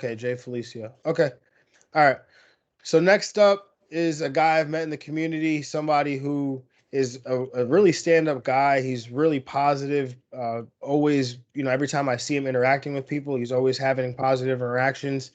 Okay, Jay Felicio. Okay. All right. So next up is a guy I've met in the community, somebody who is a really stand-up guy. He's really positive. Always, every time I see him interacting with people, he's always having positive interactions.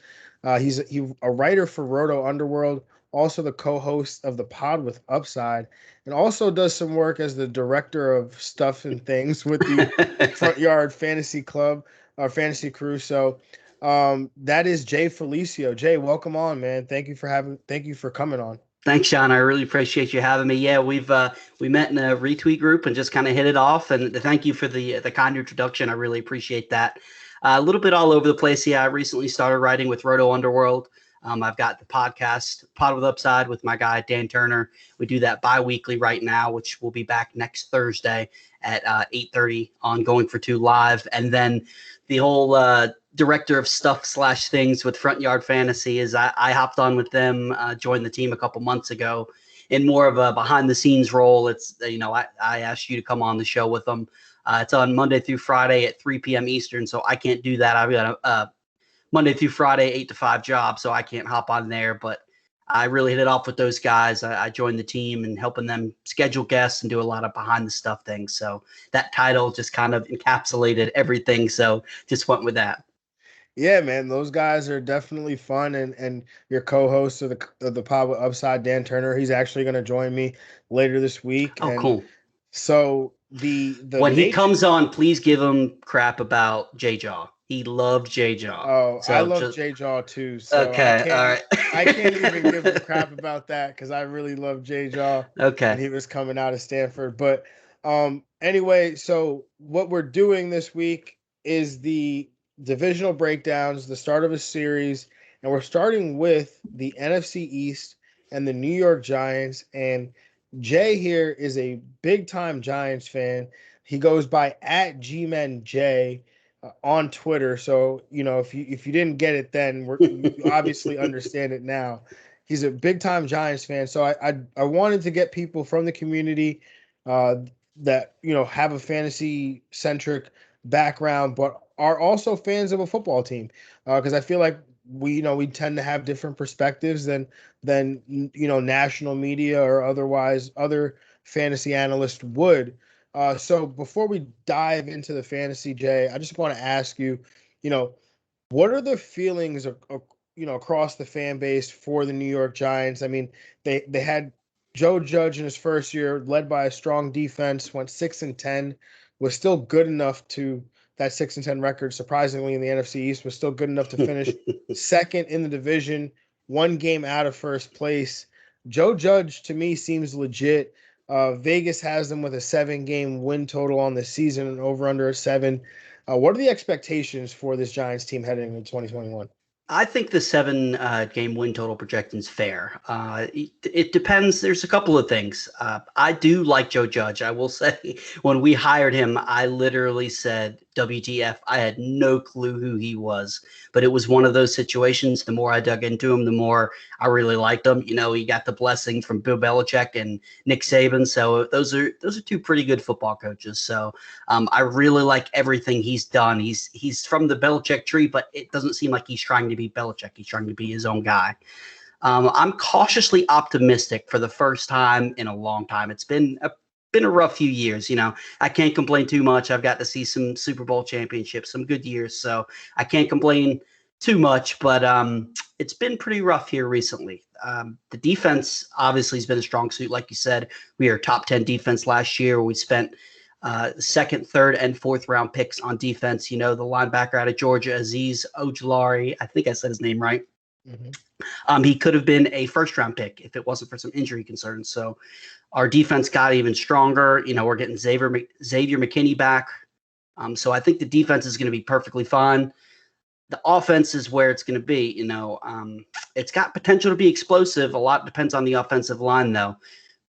He's a writer for Roto Underworld, also the co-host of the Pod with Upside, and also does some work as the director of stuff and things with the Front Yard Fantasy Club or Fantasy Crew. So that is Jay Felicio. Jay, welcome on, man. Thank you for coming on. Thanks, Sean. I really appreciate you having me. Yeah, we met in a retweet group and just kind of hit it off. And thank you for the kind introduction. I really appreciate that. A little bit all over the place. Yeah, I recently started writing with Roto Underworld. I've got the podcast Pod with Upside with my guy Dan Turner. We do that bi-weekly right now, which will be back next Thursday at 8:30 on Going for Two Live. And then the whole director of stuff/things with Front Yard Fantasy is I hopped on with them, joined the team a couple months ago in more of a behind the scenes role. It's, I asked you to come on the show with them. It's on Monday through Friday at 3 p.m. Eastern, so I can't do that. I've got a Monday through Friday, 8 to 5 job, so I can't hop on there. But I really hit it off with those guys. I joined the team and helping them schedule guests and do a lot of behind the stuff things. So that title just kind of encapsulated everything. So just went with that. Yeah, man, those guys are definitely fun, and your co-host of the Pod with Upside, Dan Turner, he's actually going to join me later this week, Oh, and cool. so the When he nature. comes on, please give him crap about J Jaw. He loved J Jaw. Oh, I So love just J Jaw too, so okay. All right. I can't even give him crap about that because I really love J Jaw when Okay. he was coming out of Stanford. But anyway, so what we're doing this week is the divisional breakdowns, the start of a series, and we're starting with the NFC East and the New York Giants. And Jay here is a big time Giants fan. He goes by at GmenJ on Twitter. So if you didn't get it then, you obviously understand it now. He's a big time Giants fan. So I wanted to get people from the community uh, that have a fantasy centric background, but are also fans of a football team because I feel like we tend to have different perspectives than national media or otherwise other fantasy analysts would. So before we dive into the fantasy, Jay, I just want to ask you, you know, what are the feelings across the fan base for the New York Giants? I mean, they had Joe Judge in his first year, led by a strong defense, went 6-10, was still good enough to that 6-10 record. Surprisingly, in the NFC East, was still good enough to finish second in the division, one game out of first place. Joe Judge to me seems legit. Vegas has them with a 7-game win total on the season and over under a 7. What are the expectations for this Giants team heading into 2021? I think the 7 game win total projection is fair. It depends. There's a couple of things. I do like Joe Judge. I will say when we hired him, I literally said, WTF. I had no clue who he was, but it was one of those situations. The more I dug into him, the more I really liked him. He got the blessing from Bill Belichick and Nick Saban. So those are two pretty good football coaches. So I really like everything he's done. He's from the Belichick tree, but it doesn't seem like he's trying to be Belichick. He's trying to be his own guy. I'm cautiously optimistic for the first time in a long time. It's been a rough few years. I can't complain too much. I've got to see some Super Bowl championships, some good years, so I can't complain too much. But it's been pretty rough here recently. The defense obviously has been a strong suit, like you said. We are top 10 defense last year. We spent second, third, and fourth round picks on defense. The linebacker out of Georgia, Azeez Ojulari. I think I said his name right. Mm-hmm. He could have been a first round pick if it wasn't for some injury concerns. So our defense got even stronger. We're getting Xavier McKinney back. So I think the defense is going to be perfectly fine. The offense is where it's going to be. It's got potential to be explosive. A lot depends on the offensive line, though.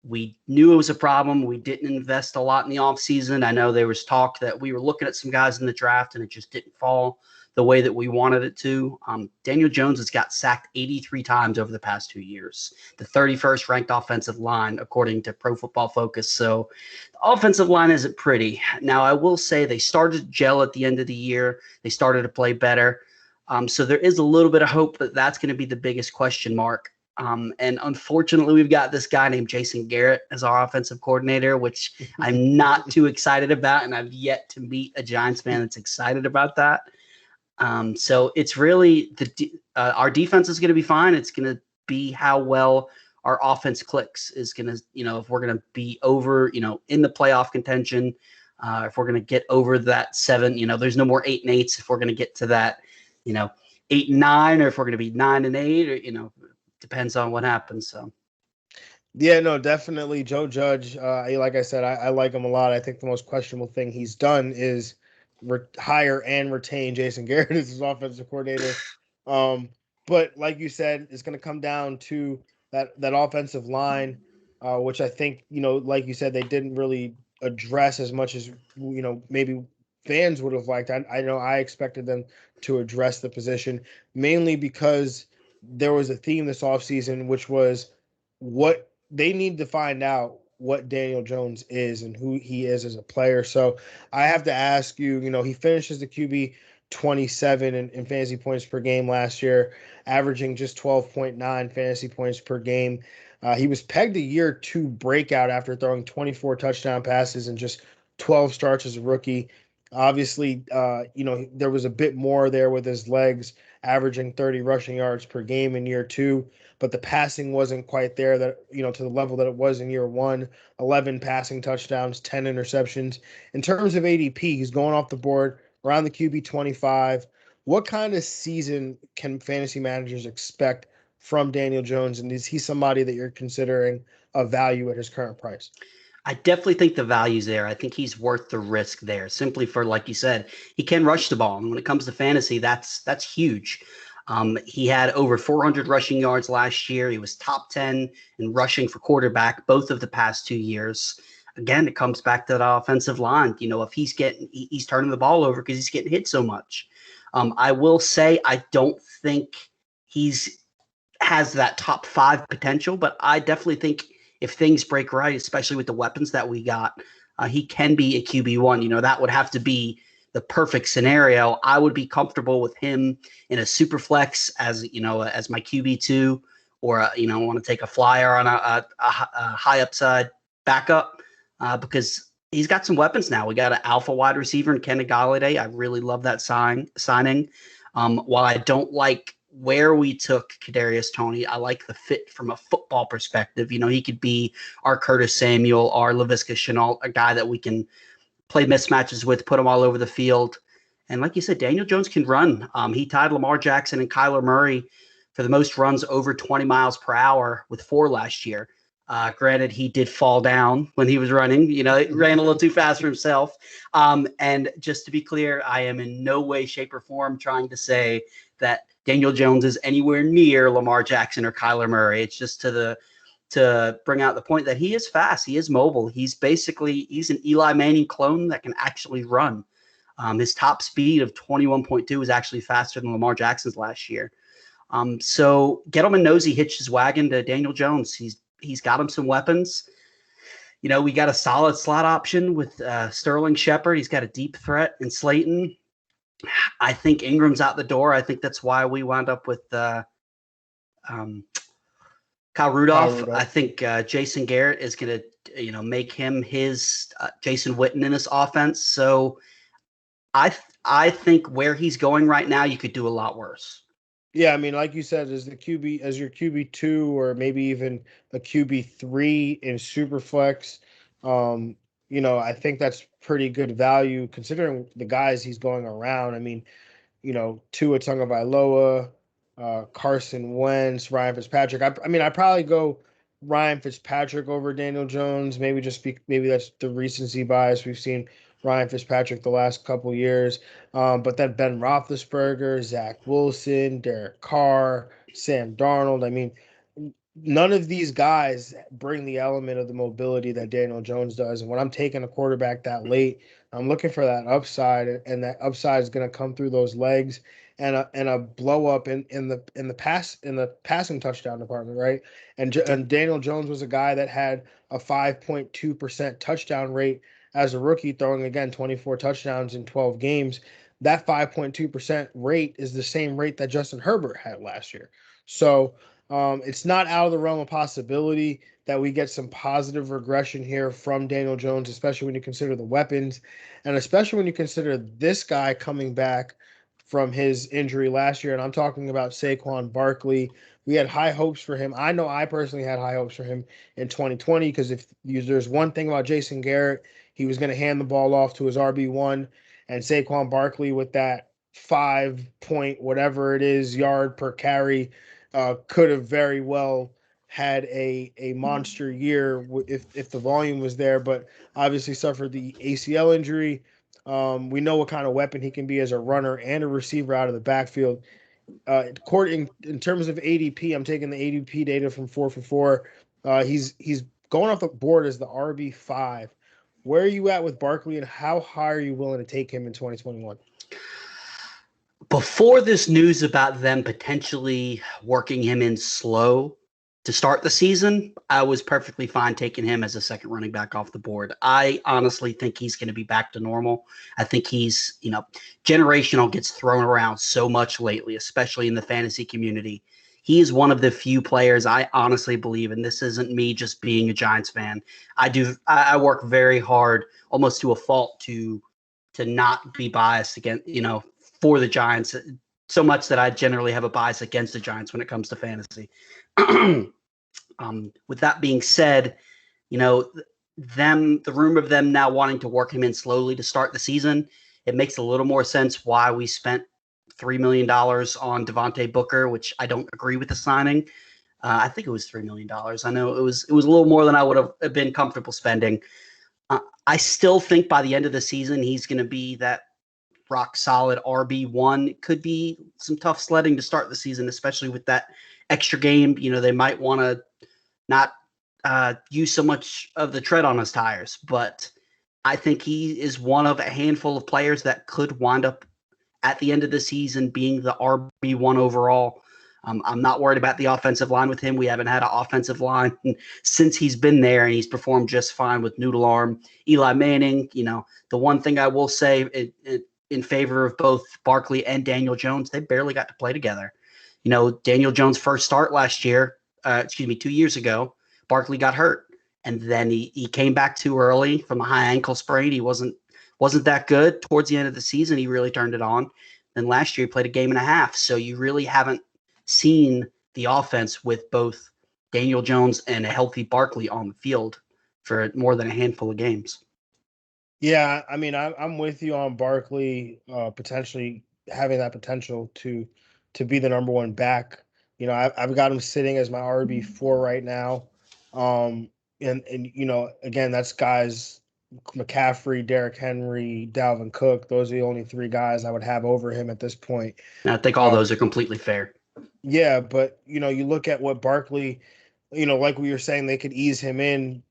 We knew it was a problem. We didn't invest a lot in the offseason. I know there was talk that we were looking at some guys in the draft and it just didn't fall the way that we wanted it to. Daniel Jones has got sacked 83 times over the past 2 years, the 31st ranked offensive line, according to Pro Football Focus. So the offensive line isn't pretty. Now, I will say they started to gel at the end of the year. They started to play better. So there is a little bit of hope, but that's going to be the biggest question mark. And unfortunately, we've got this guy named Jason Garrett as our offensive coordinator, which I'm not too excited about, and I've yet to meet a Giants fan that's excited about that. So it's really our defense is going to be fine. It's going to be how well our offense clicks is going to, if we're going to be over, in the playoff contention, if we're going to get over that 7, there's no more 8-8s. If we're going to get to that, 8-9, or if we're going to be 9-8, or, depends on what happens. So. Yeah, no, definitely Joe Judge. Like I said, I like him a lot. I think the most questionable thing he's done is hire and retain Jason Garrett as his offensive coordinator. But like you said, it's going to come down to that offensive line, which I think, like you said, they didn't really address as much as maybe fans would have liked. I know I expected them to address the position, mainly because there was a theme this offseason, which was what they need to find out what Daniel Jones is and who he is as a player. So I have to ask you, he finishes the QB 27 in fantasy points per game last year, averaging just 12.9 fantasy points per game. He was pegged a year 2 breakout after throwing 24 touchdown passes and just 12 starts as a rookie. Obviously, there was a bit more there with his legs, averaging 30 rushing yards per game in year 2, but the passing wasn't quite there to the level that it was in year 1. 11 passing touchdowns, 10 interceptions. In terms of ADP, he's going off the board around the QB 25. What kind of season can fantasy managers expect from Daniel Jones? And is he somebody that you're considering a value at his current price? I definitely think the value's there. I think he's worth the risk there, simply for, like you said, he can rush the ball. And when it comes to fantasy, that's huge. He had over 400 rushing yards last year. He was top 10 in rushing for quarterback both of the past 2 years. Again, it comes back to that offensive line. If he's turning the ball over because he's getting hit so much. I will say I don't think he's has that top 5 potential, but I definitely think if things break right, especially with the weapons that we got, he can be a QB1. That would have to be the perfect scenario. I would be comfortable with him in a super flex as my QB2, or want to take a flyer on a high upside backup because he's got some weapons now. We got an alpha wide receiver in Kenny Golladay. I really love that signing. While I don't like where we took Kadarius Toney, I like the fit from a football perspective. He could be our Curtis Samuel, our Laviska Shenault, a guy that we can play mismatches with, put him all over the field. And like you said, Daniel Jones can run. He tied Lamar Jackson and Kyler Murray for the most runs over 20 miles per hour with 4 last year. Granted, he did fall down when he was running. He ran a little too fast for himself. And just to be clear, I am in no way, shape, or form trying to say that Daniel Jones is anywhere near Lamar Jackson or Kyler Murray. It's just to bring out the point that he is fast. He is mobile. He's an Eli Manning clone that can actually run. His top speed of 21.2 is actually faster than Lamar Jackson's last year. So Gettleman knows he hitched his wagon to Daniel Jones. He's got him some weapons. We got a solid slot option with Sterling Shepard. He's got a deep threat in Slayton. I think Ingram's out the door. I think that's why we wound up with Kyle Rudolph. I think Jason Garrett is going to, make him his Jason Witten in this offense. So I think where he's going right now, you could do a lot worse. Yeah, I mean, like you said, as your QB2 or maybe even a QB3 in Superflex, I think that's pretty good value considering the guys he's going around. I mean, Tua Tagovailoa, Carson Wentz, Ryan Fitzpatrick. I'd probably go Ryan Fitzpatrick over Daniel Jones. Maybe maybe that's the recency bias. We've seen Ryan Fitzpatrick the last couple years. But then Ben Roethlisberger, Zach Wilson, Derek Carr, Sam Darnold. I mean, none of these guys bring the element of the mobility that Daniel Jones does. And when I'm taking a quarterback that late, I'm looking for that upside, and that upside is going to come through those legs and a blow up in the passing touchdown department, right? And Daniel Jones was a guy that had a 5.2% touchdown rate as a rookie, throwing again 24 touchdowns in 12 games. that 5.2% rate is the same rate that Justin Herbert had last year. So it's not out of the realm of possibility that we get some positive regression here from Daniel Jones, especially when you consider the weapons, and especially when you consider this guy coming back from his injury last year. And I'm talking about Saquon Barkley. We had high hopes for him. I know I personally had high hopes for him in 2020 because if there's one thing about Jason Garrett, he was going to hand the ball off to his RB1, and Saquon Barkley with that 5 point whatever it is yard per carry could have very well had a monster year if the volume was there, but obviously suffered the ACL injury. We know what kind of weapon he can be as a runner and a receiver out of the backfield. According in terms of ADP, I'm taking the ADP data from 4for4. He's going off the board as the RB5. Where are you at with Barkley, and how high are you willing to take him in 2021? Before this news about them potentially working him in slow to start the season, I was perfectly fine taking him as a second running back off the board. I honestly think he's going to be back to normal. I think he's, generational gets thrown around so much lately, especially in the fantasy community. He is one of the few players I honestly believe, and this isn't me just being a Giants fan. I work very hard, almost to a fault, to not be biased against, for the Giants, so much that I generally have a bias against the Giants when it comes to fantasy. With that being said, the rumor of them now wanting to work him in slowly to start the season, it makes a little more sense why we spent $3 million on Devontae Booker, which I don't agree with the signing. I think it was $3 million. I know it was a little more than I would have been comfortable spending. I still think by the end of the season, he's going to be that rock solid RB1. Could be some tough sledding to start the season, especially with that extra game. They might want to not use so much of the tread on his tires, but I think he is one of a handful of players that could wind up at the end of the season being the RB1 overall. I'm not worried about the offensive line with him. We haven't had an offensive line since he's been there, and he's performed just fine with Noodle Arm, Eli Manning. The one thing I will say in favor of both Barkley and Daniel Jones, they barely got to play together. Daniel Jones' first start last year, 2 years ago, Barkley got hurt, and then he came back too early from a high ankle sprain. He wasn't that good. Towards the end of the season, he really turned it on. Then last year, he played a game and a half, so you really haven't seen the offense with both Daniel Jones and a healthy Barkley on the field for more than a handful of games. Yeah, I mean, I'm with you on Barkley potentially having that potential to be the number one back. I've got him sitting as my RB4 right now. And again, that's guys McCaffrey, Derrick Henry, Dalvin Cook. Those are the only three guys I would have over him at this point. And I think all those are completely fair. Yeah, but you look at what Barkley, like we were saying, they could ease him in.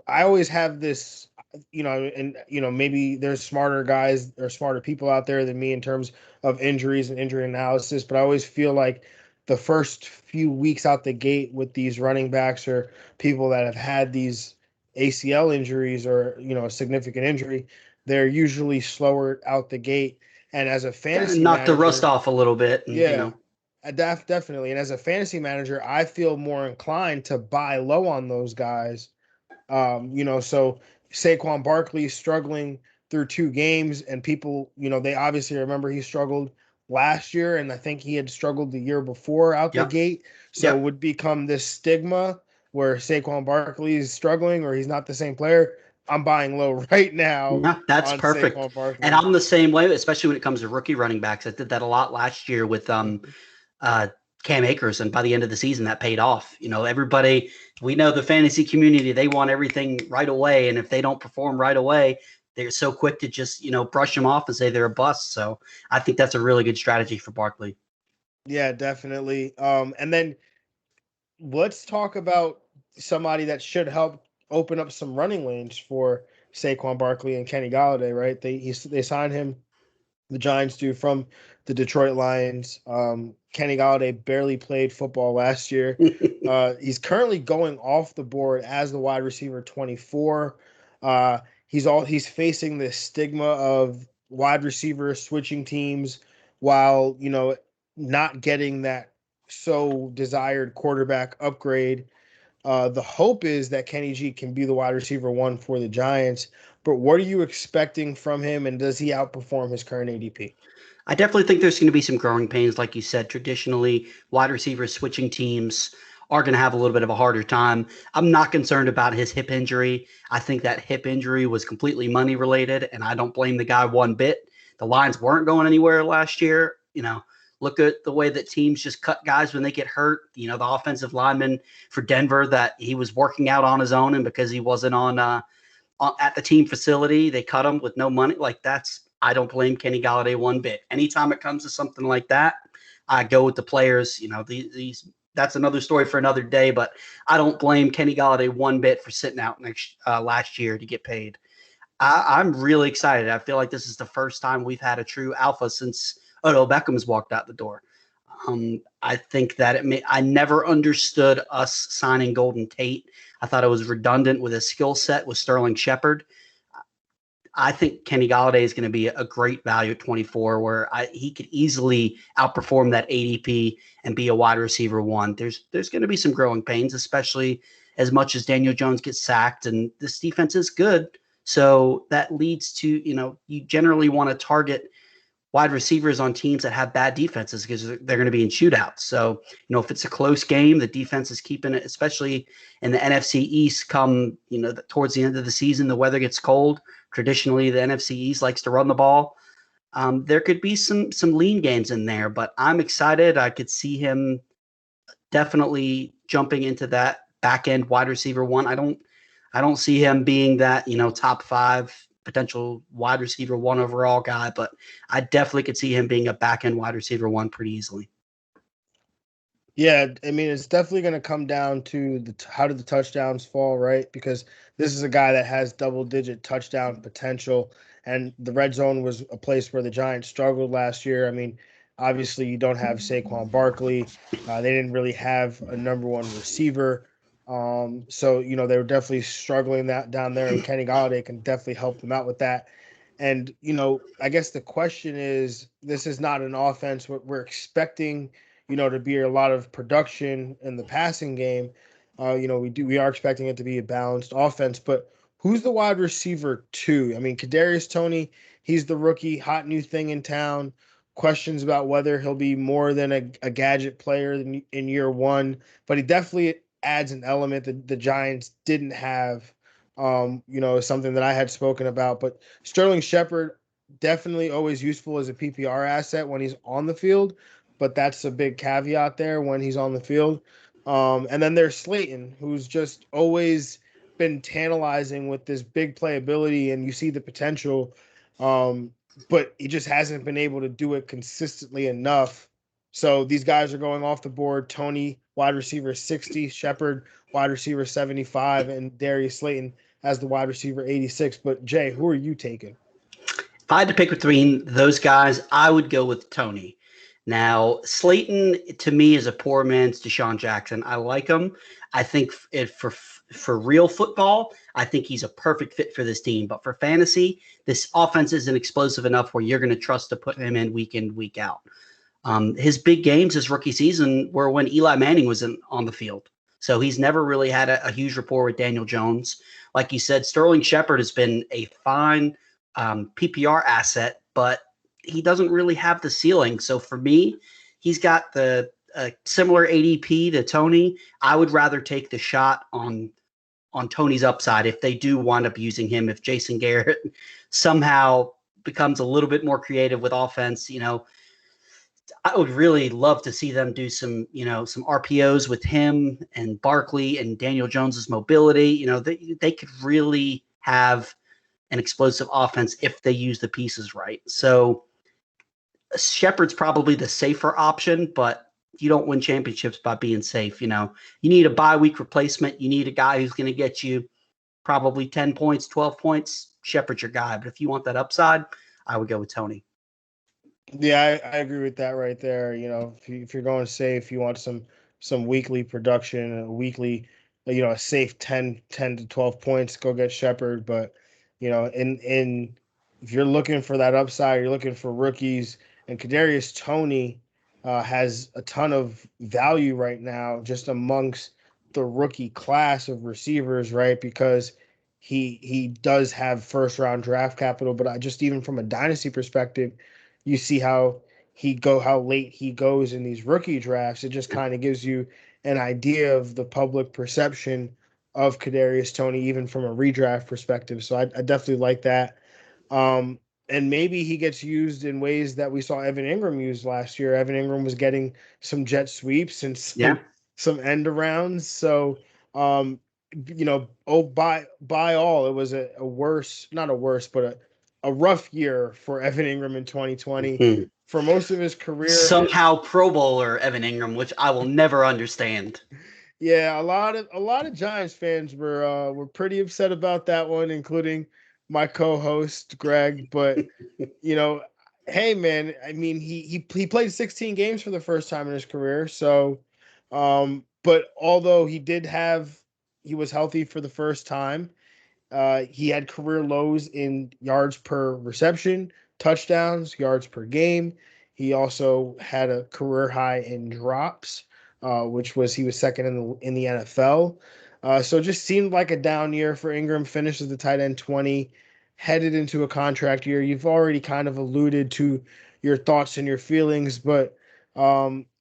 I always have this, and maybe there's smarter guys or smarter people out there than me in terms of injuries and injury analysis, but I always feel like the first few weeks out the gate with these running backs or people that have had these ACL injuries or a significant injury, they're usually slower out the gate. And as a fantasy Knock the rust manager, off a little bit. yeah. Definitely. And as a fantasy manager, I feel more inclined to buy low on those guys. So Saquon Barkley struggling through 2 games, and people, they obviously remember he struggled last year, and I think he had struggled the year before out the Yep. gate. So it would become this stigma where Saquon Barkley is struggling or he's not the same player. I'm buying low right now. Yeah, that's on perfect. Saquon Barkley. And I'm the same way, especially when it comes to rookie running backs. I did that a lot last year with Cam Akers, and by the end of the season, that paid off. Everybody, we know the fantasy community, they want everything right away, and if they don't perform right away, they're so quick to just brush them off and say they're a bust. So I think that's a really good strategy for Barkley. Yeah, definitely. And then let's talk about somebody that should help open up some running lanes for Saquon Barkley and Kenny Golladay, right? They signed him, the Giants do, from the Detroit Lions. Kenny Golladay barely played football last year. He's currently going off the board as the wide receiver 24. He's facing the stigma of wide receiver switching teams while, not getting that so desired quarterback upgrade. The hope is that Kenny G can be the wide receiver one for the Giants. But what are you expecting from him, and does he outperform his current ADP? I definitely think there's going to be some growing pains. Like you said, traditionally, wide receivers switching teams are going to have a little bit of a harder time. I'm not concerned about his hip injury. I think that hip injury was completely money related, and I don't blame the guy one bit. The Lions weren't going anywhere last year. Look at the way that teams just cut guys when they get hurt. The offensive lineman for Denver that he was working out on his own, and because he wasn't at the team facility, they cut him with no money. Like I don't blame Kenny Galladay one bit. Anytime it comes to something like that, I go with the players. These that's another story for another day. But I don't blame Kenny Galladay one bit for sitting out last year to get paid. I'm really excited. I feel like this is the first time we've had a true alpha since Odell Beckham's walked out the door. I think that I never understood us signing Golden Tate. I thought it was redundant with his skill set with Sterling Shepard. I think Kenny Galladay is going to be a great value at 24, where he could easily outperform that ADP and be a wide receiver one. There's going to be some growing pains, especially as much as Daniel Jones gets sacked, and this defense is good. So that leads to, you generally want to target wide receivers on teams that have bad defenses because they're going to be in shootouts. So, if it's a close game, the defense is keeping it, especially in the NFC East come, towards the end of the season, the weather gets cold. Traditionally, the NFC East likes to run the ball. There could be some lean games in there, but I'm excited. I could see him definitely jumping into that back end wide receiver one. I don't see him being that, top 5 potential wide receiver one overall guy, but I definitely could see him being a back end wide receiver one pretty easily. Yeah, I mean, it's definitely going to come down to how did the touchdowns fall, right? Because this is a guy that has double-digit touchdown potential, and the red zone was a place where the Giants struggled last year. I mean, obviously, you don't have Saquon Barkley. They didn't really have a number one receiver. So, they were definitely struggling that down there, and Kenny Galladay can definitely help them out with that. And, I guess the question is, this is not an offense what we're expecting to be a lot of production in the passing game. We are expecting it to be a balanced offense, but who's the wide receiver two? I mean, Kadarius Toney, he's the rookie, hot new thing in town. Questions about whether he'll be more than a gadget player in year one, but he definitely adds an element that the Giants didn't have. Something that I had spoken about, but Sterling Shepard definitely always useful as a PPR asset when he's on the field, but that's a big caveat there when he's on the field. And then there's Slayton, who's just always been tantalizing with this big playability, and you see the potential, but he just hasn't been able to do it consistently enough. So these guys are going off the board. Toney, wide receiver 60, Shepard, wide receiver 75, and Darius Slayton as the wide receiver 86. But Jay, who are you taking? If I had to pick between those guys, I would go with Toney. Now, Slayton to me is a poor man's Deshaun Jackson. I like him. I think for real football, I think he's a perfect fit for this team. But for fantasy, this offense isn't explosive enough where you're going to trust to put him in, week out. His big games his rookie season were when Eli Manning was on the field. So he's never really had a huge rapport with Daniel Jones. Like you said, Sterling Shepard has been a fine PPR asset, but he doesn't really have the ceiling. So for me, he's got the similar ADP to Toney. I would rather take the shot on Toney's upside if they do wind up using him. If Jason Garrett somehow becomes a little bit more creative with offense, I would really love to see them do some RPOs with him and Barkley and Daniel Jones's mobility. They could really have an explosive offense if they use the pieces right. So Shepard's probably the safer option, but you don't win championships by being safe. You need a bye week replacement. You need a guy who's going to get you probably 10 points, 12 points. Shepard's your guy. But if you want that upside, I would go with Toney. Yeah, I agree with that right there. If you're going safe, you want some weekly production, a weekly, a safe 10 to 12 points, go get Shepard. But, in if you're looking for that upside, you're looking for rookies, and Kadarius Toney has a ton of value right now just amongst the rookie class of receivers, right? Because he does have first round draft capital, but I just even from a dynasty perspective, you see how late he goes in these rookie drafts. It just kind of gives you an idea of the public perception of Kadarius Toney, even from a redraft perspective. So I definitely like that. Um, and maybe he gets used in ways that we saw Evan Ingram used last year. Evan Ingram was getting some jet sweeps and Yeah. some end arounds. So oh by all, it was a worse, not a worse, but a rough year for Evan Ingram in 2020. Mhm. For most of his career, Somehow Pro Bowler Evan Ingram, which I will never understand. yeah, a lot of Giants fans were pretty upset about that one, including my co-host Greg. But you know, hey man, I mean he played 16 games for the first time in his career. So but although he was healthy for the first time, he had career lows in yards per reception, touchdowns, yards per game. He also had a career high in drops, which was he was second in the NFL. So it just seemed like a down year for Ingram. Finishes the tight end 20, headed into a contract year. You've already kind of alluded to your thoughts and your feelings, but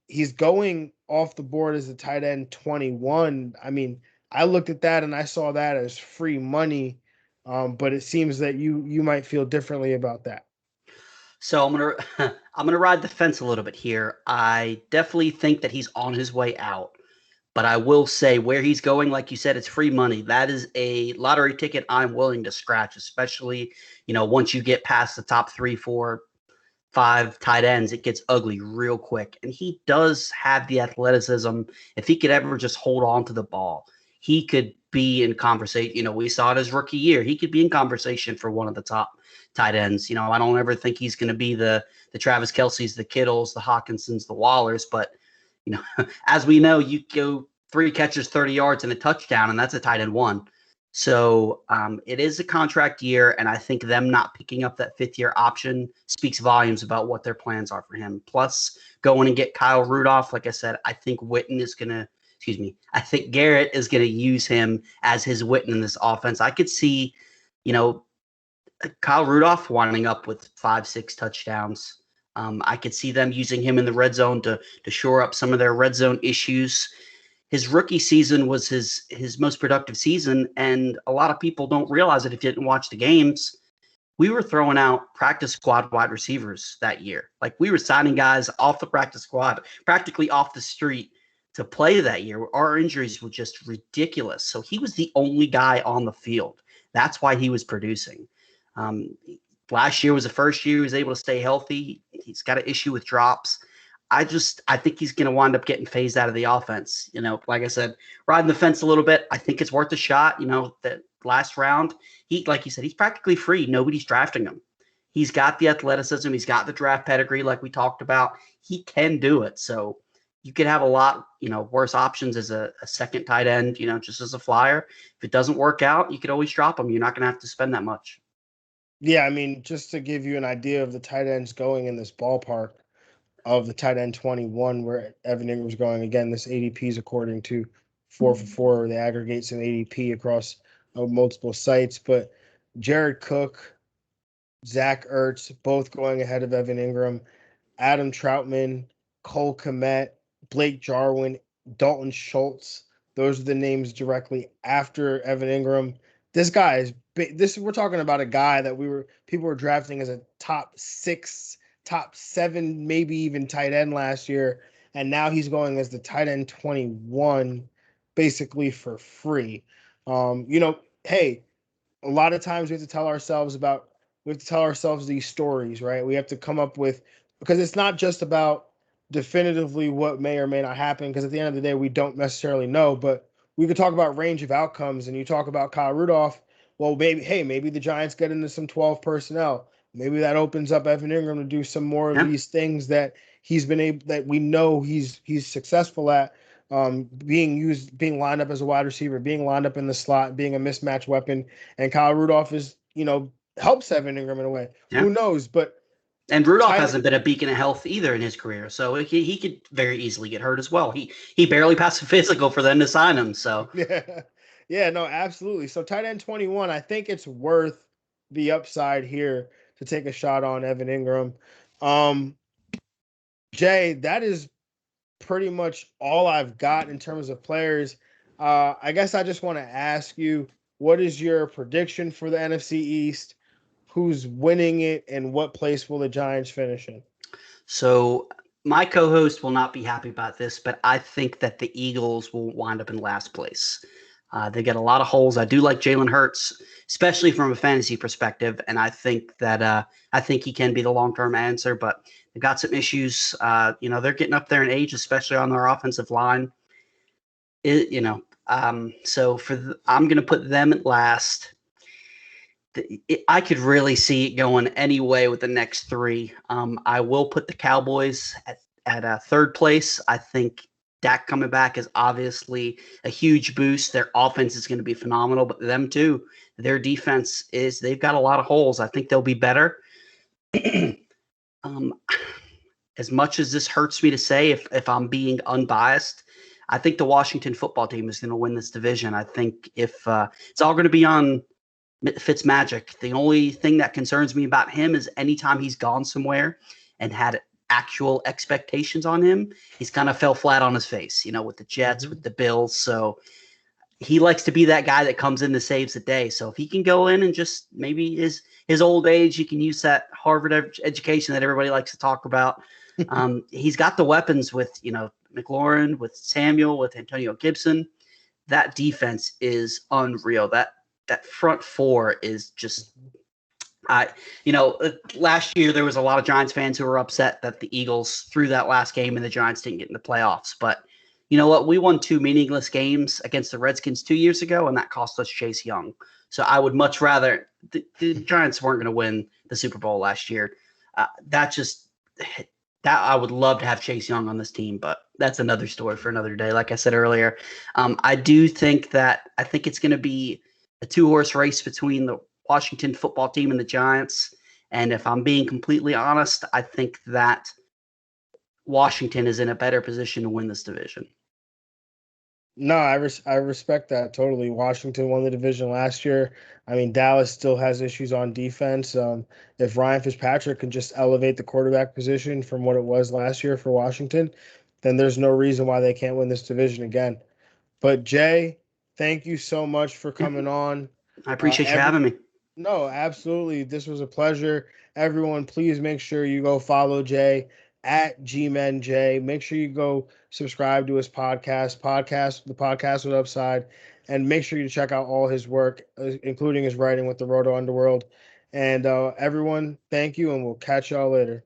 he's going off the board as a tight end 21. I mean, I looked at that and I saw that as free money, but it seems that you might feel differently about that. So I'm gonna I'm gonna ride the fence a little bit here. I definitely think that he's on his way out. But I will say where he's going, like you said, it's free money. That is a lottery ticket I'm willing to scratch, especially, once you get past the top 3, 4, 5 tight ends, it gets ugly real quick. And he does have the athleticism. If he could ever just hold on to the ball, he could be in conversation. We saw it his rookie year. He could be in conversation for one of the top tight ends. I don't ever think he's going to be the Travis Kelce's, the Kittles, the Hawkinsons, the Wallers, but as we know, you go 3 catches, 30 yards, and a touchdown, and that's a tight end one. So it is a contract year, and I think them not picking up that fifth-year option speaks volumes about what their plans are for him. Plus, going and get Kyle Rudolph, like I said, I think I think Garrett is going to use him as his Witten in this offense. I could see, you know, Kyle Rudolph winding up with 5, 6 touchdowns. I could see them using him in the red zone to shore up some of their red zone issues. His rookie season was his most productive season, and a lot of people don't realize it if you didn't watch the games. We were throwing out practice squad wide receivers that year. Like we were signing guys off the practice squad, practically off the street to play that year. Our injuries were just ridiculous. So he was the only guy on the field. That's why he was producing. Um, Last year was the first year he was able to stay healthy. He's got an issue with drops. I think he's going to wind up getting phased out of the offense. Like I said, riding the fence a little bit. I think it's worth a shot. That last round, like you said, he's practically free. Nobody's drafting him. He's got the athleticism. He's got the draft pedigree, like we talked about. He can do it. So you could have a lot, worse options as a second tight end, just as a flyer. If it doesn't work out, you could always drop him. You're not going to have to spend that much. Yeah, I mean, just to give you an idea of the tight ends going in this ballpark of the tight end 21, where Evan Ingram's going again, this ADP is according to 4for4. They aggregate some ADP across multiple sites, but Jared Cook, Zach Ertz, both going ahead of Evan Ingram. Adam Troutman, Cole Kmet, Blake Jarwin, Dalton Schultz. Those are the names directly after Evan Ingram. This guy is this. We're talking about a guy that people were drafting as a top 6, top 7, maybe even tight end last year, and now he's going as the tight end 21, basically for free. Hey, a lot of times we have to tell ourselves these stories, right? We have to come up with, because it's not just about definitively what may or may not happen, because at the end of the day we don't necessarily know, but we could talk about range of outcomes. And you talk about Kyle Rudolph, well, maybe the Giants get into some 12 personnel, maybe that opens up Evan Ingram to do some more of Yeah. these things that we know he's successful at, being lined up as a wide receiver, being lined up in the slot, being a mismatch weapon. And Kyle Rudolph is, helps Evan Ingram in a way. Yeah. Who knows? But And Rudolph tight hasn't been a beacon of health either in his career, so he could very easily get hurt as well. He barely passed a physical for them to sign him. So yeah. Yeah, no, absolutely. So tight end 21, I think it's worth the upside here to take a shot on Evan Ingram. Um, Jay, that is pretty much all I've got in terms of players. I guess I just want to ask you, what is your prediction for the NFC East? Who's winning it, and what place will the Giants finish in? So my co-host will not be happy about this, but I think that the Eagles will wind up in last place. They got a lot of holes. I do like Jalen Hurts, especially from a fantasy perspective, and I think he can be the long-term answer. But they've got some issues. They're getting up there in age, especially on their offensive line. I'm going to put them at last. I could really see it going any way with the next three. I will put the Cowboys at third place. I think Dak coming back is obviously a huge boost. Their offense is going to be phenomenal, but them too, their defense they've got a lot of holes. I think they'll be better. um, as much as this hurts me to say, if I'm being unbiased, I think the Washington football team is going to win this division. I think if it's all going to be on Fitzmagic. The only thing that concerns me about him is anytime he's gone somewhere and had actual expectations on him, he's kind of fell flat on his face, with the Jets, with the Bills. So he likes to be that guy that comes in and saves the day. So if he can go in and just maybe his old age, he can use that Harvard education that everybody likes to talk about. He's got the weapons with, McLaurin, with Samuel, with Antonio Gibson. That defense is unreal. That front four is just last year there was a lot of Giants fans who were upset that the Eagles threw that last game and the Giants didn't get in the playoffs. But you know what? We won 2 meaningless games against the Redskins 2 years ago, and that cost us Chase Young. So I would much rather the Giants weren't going to win the Super Bowl last year. That I would love to have Chase Young on this team, but that's another story for another day. Like I said earlier, I think it's going to be a 2-horse race between the Washington football team and the Giants. And if I'm being completely honest, I think that Washington is in a better position to win this division. No, I respect that totally. Washington won the division last year. I mean, Dallas still has issues on defense. If Ryan Fitzpatrick can just elevate the quarterback position from what it was last year for Washington, then there's no reason why they can't win this division again. But Jay, thank you so much for Yeah, coming on. I appreciate you Every having me. No, absolutely. This was a pleasure. Everyone, please make sure you go follow Jay at GmenJ. Make sure you go subscribe to his the podcast with Upside, and make sure you check out all his work, including his writing with the Roto Underworld. And everyone, thank you, and we'll catch y'all later.